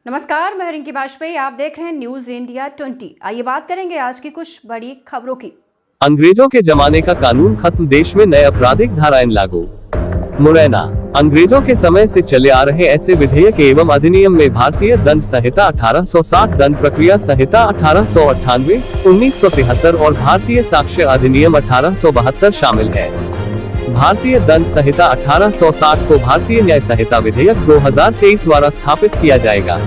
नमस्कार, मैं रिंकी वाजपेयी। आप देख रहे हैं न्यूज इंडिया 20। आइए बात करेंगे आज की कुछ बड़ी खबरों की। अंग्रेजों के जमाने का कानून खत्म, देश में नए आपराधिक धाराएं लागू। मुरैना। अंग्रेजों के समय से चले आ रहे ऐसे विधेयक एवं अधिनियम में भारतीय दंड संहिता 1860, दंड प्रक्रिया संहिता 1898, 1973 और भारतीय साक्ष्य अधिनियम 1872 शामिल है। भारतीय दंड संहिता 1860 को भारतीय न्याय संहिता विधेयक 2023 द्वारा स्थापित किया जाएगा।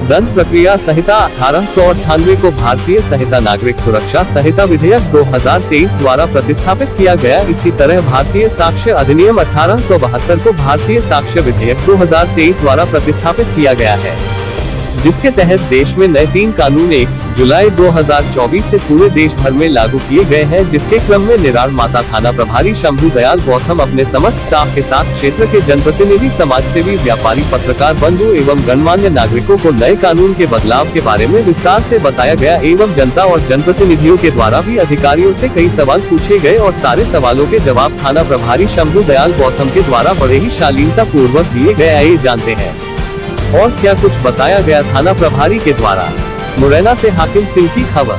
दंड प्रक्रिया संहिता 1898 को भारतीय संहिता नागरिक सुरक्षा संहिता विधेयक 2023 द्वारा प्रतिस्थापित किया गया। इसी तरह भारतीय साक्ष्य अधिनियम 1872 को भारतीय साक्ष्य विधेयक 2023 द्वारा प्रतिस्थापित किया गया है, जिसके तहत देश में नए 3 कानून 1 जुलाई 2024 से पूरे देश भर में लागू किए गए हैं, जिसके क्रम में निराड़ माता थाना प्रभारी शंभू दयाल गौतम अपने समस्त स्टाफ के साथ क्षेत्र के जनप्रतिनिधि, समाजसेवी, व्यापारी, पत्रकार बंधु एवं गणमान्य नागरिकों को नए कानून के बदलाव के बारे में विस्तार से बताया गया एवं जनता और जनप्रतिनिधियों के द्वारा भी अधिकारियों से कई सवाल पूछे गए और सारे सवालों के जवाब थाना प्रभारी शंभू दयाल गौतम के द्वारा बड़े ही शालीनता पूर्वक दिए गए। आइए जानते हैं और क्या कुछ बताया गया थाना प्रभारी के द्वारा। मुरैना से हाकिम सिंह की खबर।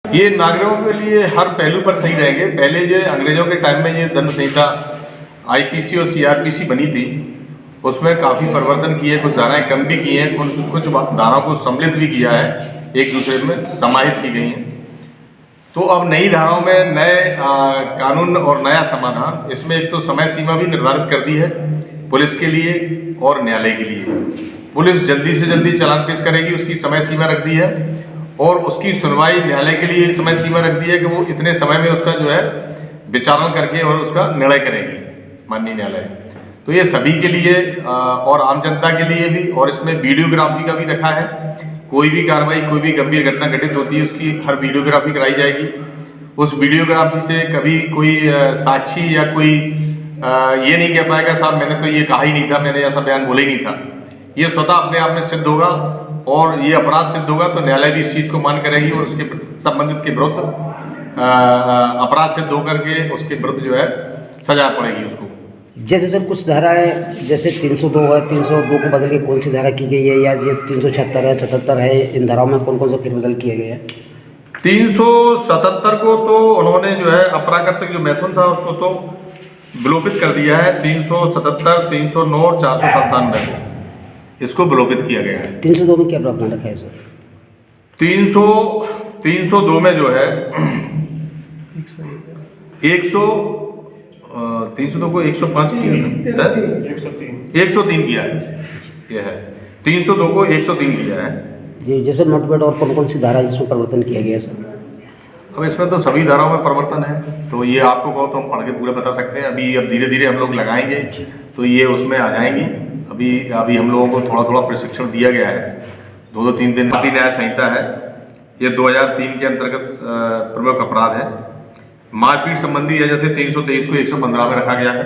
ये नागरिकों के लिए हर पहलू पर सही रहेंगे। पहले जो अंग्रेजों के टाइम में ये दंड संहिता आईपीसी और सीआरपीसी बनी थी, उसमें काफ़ी परिवर्तन किए, कुछ धाराएं कम भी की हैं, कुछ धाराओं को सम्मिलित भी किया है, एक दूसरे में समाहित की गई हैं। तो अब नई धाराओं में नए कानून और नया समाधान, इसमें एक तो समय सीमा भी निर्धारित कर दी है पुलिस के लिए और न्यायालय के लिए। पुलिस जल्दी से जल्दी चालान पेश करेगी, उसकी समय सीमा रख दी है, और उसकी सुनवाई न्यायालय के लिए समय सीमा रख दी है कि वो इतने समय में उसका जो है विचारण करके और उसका निर्णय करेगी माननीय न्यायालय। तो ये सभी के लिए और आम जनता के लिए भी, और इसमें वीडियोग्राफी का भी रखा है। कोई भी कार्रवाई, कोई भी गंभीर घटना घटित होती है, उसकी हर वीडियोग्राफी कराई जाएगी। उस वीडियोग्राफी से कभी कोई साक्षी या कोई ये नहीं कह पाएगा साहब मैंने तो ये कहा ही नहीं था, मैंने ऐसा बयान बोला ही नहीं था। ये स्वतः अपने आप में सिद्ध होगा और ये अपराध सिद्ध होगा तो न्यायालय भी इस चीज़ को मान करेगी और उसके संबंधित के विरुद्ध अपराध सिद्ध होकर के उसके विरुद्ध जो है सजा पड़ेगी उसको। जैसे सर कुछ धाराएं, जैसे 302 है, 302 को बदल के कौन सी धारा की गई है, या ये 376 है, 77 है, इन धाराओं में कौन कौन सा फेरबदल किए गए हैं? 377 को तो उन्होंने जो है अपराकृतिक जो मैथुन था उसको तो विलोपित कर दिया है। 377, 309 और 497 इसको विलोपित किया गया है। 302 में क्या प्रावधान रखा है सर? 302 में जो है 302 को 105 किया है, 103 किया है। यह है 302 को 103 किया है जी। जैसे नोटपैड और कौन कौन सी धारा जिसमें परिवर्तन किया गया है सर? अब इसमें तो सभी धाराओं में परिवर्तन है, तो ये आपको कहो तो हम पढ़ के पूरा बता सकते हैं। अब धीरे धीरे हम लोग लगाएंगे तो ये उसमें आ जाएंगी। अभी हम लोगों को थोड़ा थोड़ा प्रशिक्षण दिया गया है, 2-3 दिन। भारतीय न्याय संहिता है, ये 2003 के अंतर्गत प्रमुख अपराध है। मारपीट संबंधी है, जैसे 323 को 115 में रखा गया है,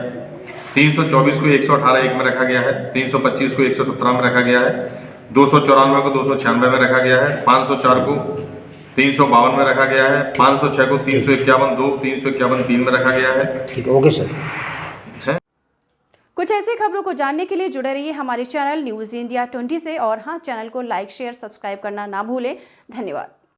324 को 118(1) में रखा गया है, 325 को 117 में रखा गया है, 294 को 296 में रखा गया है, 504 को 352 में रखा गया है, 506 को 351(2), 351(3) में रखा गया है। ठीक है, ओके सर। कुछ ऐसी खबरों को जानने के लिए जुड़े रहिए हमारे चैनल न्यूज इंडिया 20 से। और हाँ, चैनल को लाइक, शेयर, सब्सक्राइब करना ना भूलें। धन्यवाद।